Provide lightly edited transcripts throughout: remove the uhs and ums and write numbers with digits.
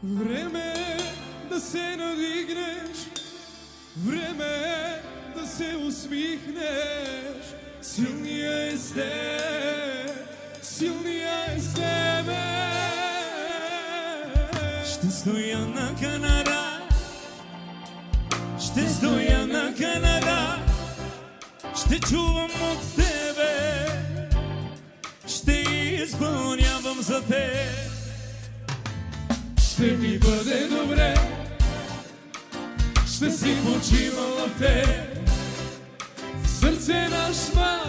Време е да се надигнеш, време е да се усмихнеш. Силния е с теб, силния е с тебе. Ще стоя на Канара, ще стоя на Канара, ще чувам от тебе, ще изпълнявам за теб. Ще ми бъде добре, ще си почивам в теб. Сърце на шма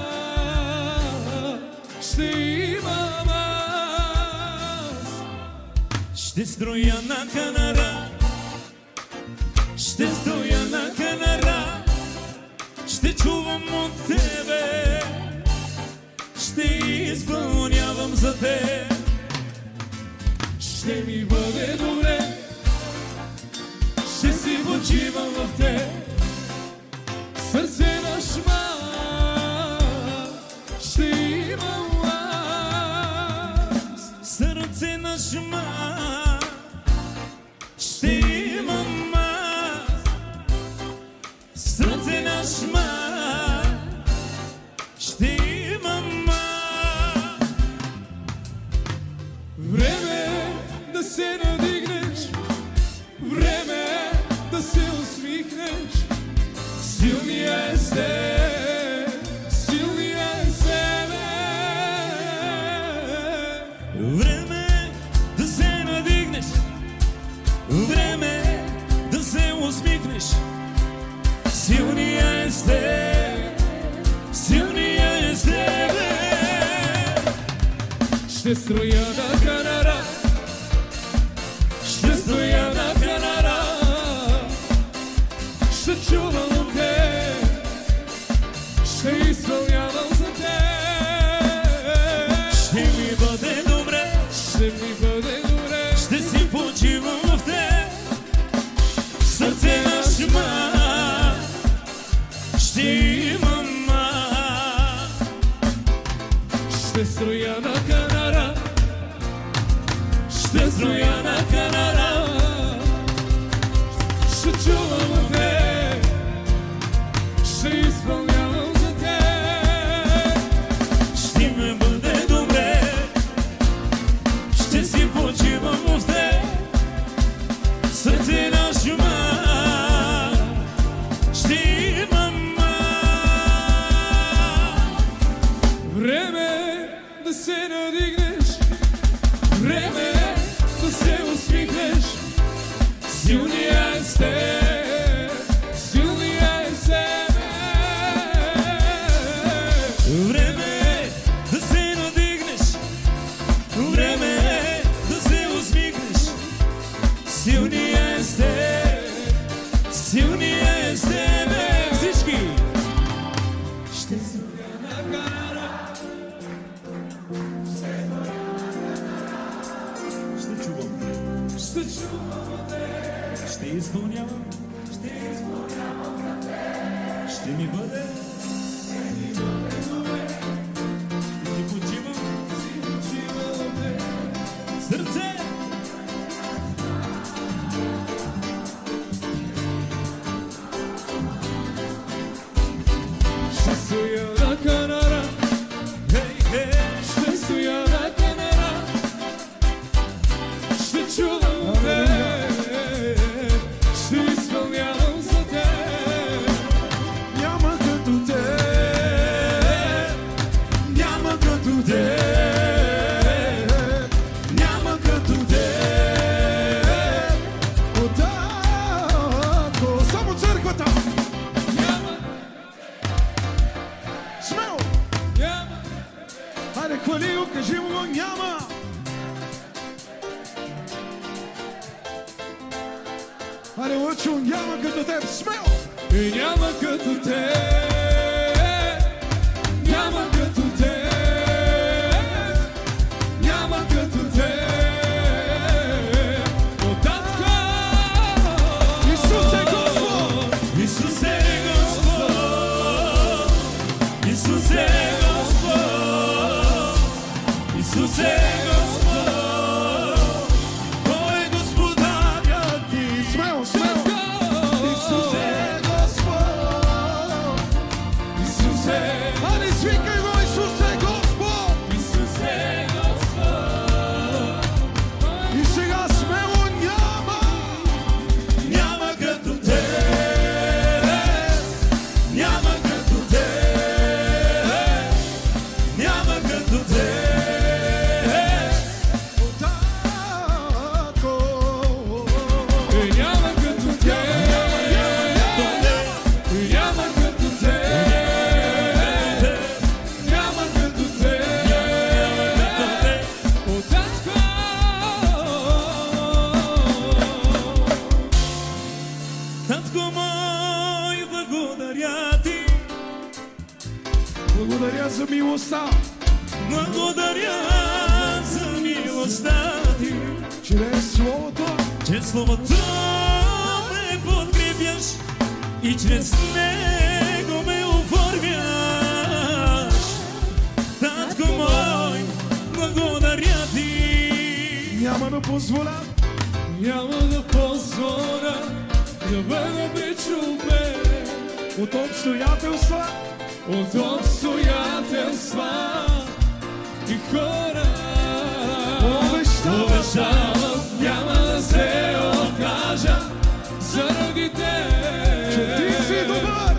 ще имам аз. Ще строя на Канара, ще стоя на Канара, ще чувам от тебе, ще изпълнявам за теб. Ще ми бъде добре, ще си почивам в теб. Сърце на шма ще имам аз. Сърце на шма ще имам аз. Сърце на шма ще имам аз. Време е да се надигнеш, време е да се усмихнеш. Силния е с теб, силния е с тебе. Време е да се надигнеш, време е да се усмихнеш. Силния е с теб, силния е с тебе. Ще строя на Канара, ще стоя на Канара, ще чувам от теб, ще изпълнявам за теб. Ще ми бъде добре, Ще ми бъде добре, ще си почивам в теб. Сърце на шма ще имам аз. ще строя на Канара, ще строя на Канара, ще чувам от теб, ще изпълнявам за теб. Ще ми бъде добре, ще си почивам в теб. Сърце на шума ще имам аз. Време е да се надигнеш, време е да се усмихнеш. Силния е с теб, силния е с тебе. Време е да се надигнеш, време е да се усмихнеш. Силния е с теб, силния е с тебе. Всички! Ще На Канара, ще чувам, ще чувам от теб, ще изпълнявам, ще ми бъде, ще си почивам. почивам в теб. Сърце! Ще стоя на Канара, Хей, хей! ще стоя на Канара, ще чувам от теб, ще изпълнявам за теб. Няма като теб, няма като теб, няма като теб. Отако, само църквата! Няма, Смело! няма, Хайде, хвали го, кажи му го, няма! Хайде, Лъчо, няма като теб, смело! и няма като теб, няма като теб, няма като теб. От татко, Исус е Господ! Исус е Господ, Исус е Господ, Исус е Господ, Той е Господар. за милостта, благодаря за милостта ти, чрез Словото, че словото ме подкрепяш и чрез него ме оформяш. Татко мой, благодаря ти. няма да позволя Няма да позволя да бъда причупен от обстоятелства, от обстоятелства и хора. Обещавам, няма да се откажа заради теб, че ти си добър,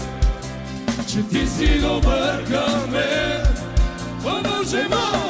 че ти си добър към мен. О, Боже мой!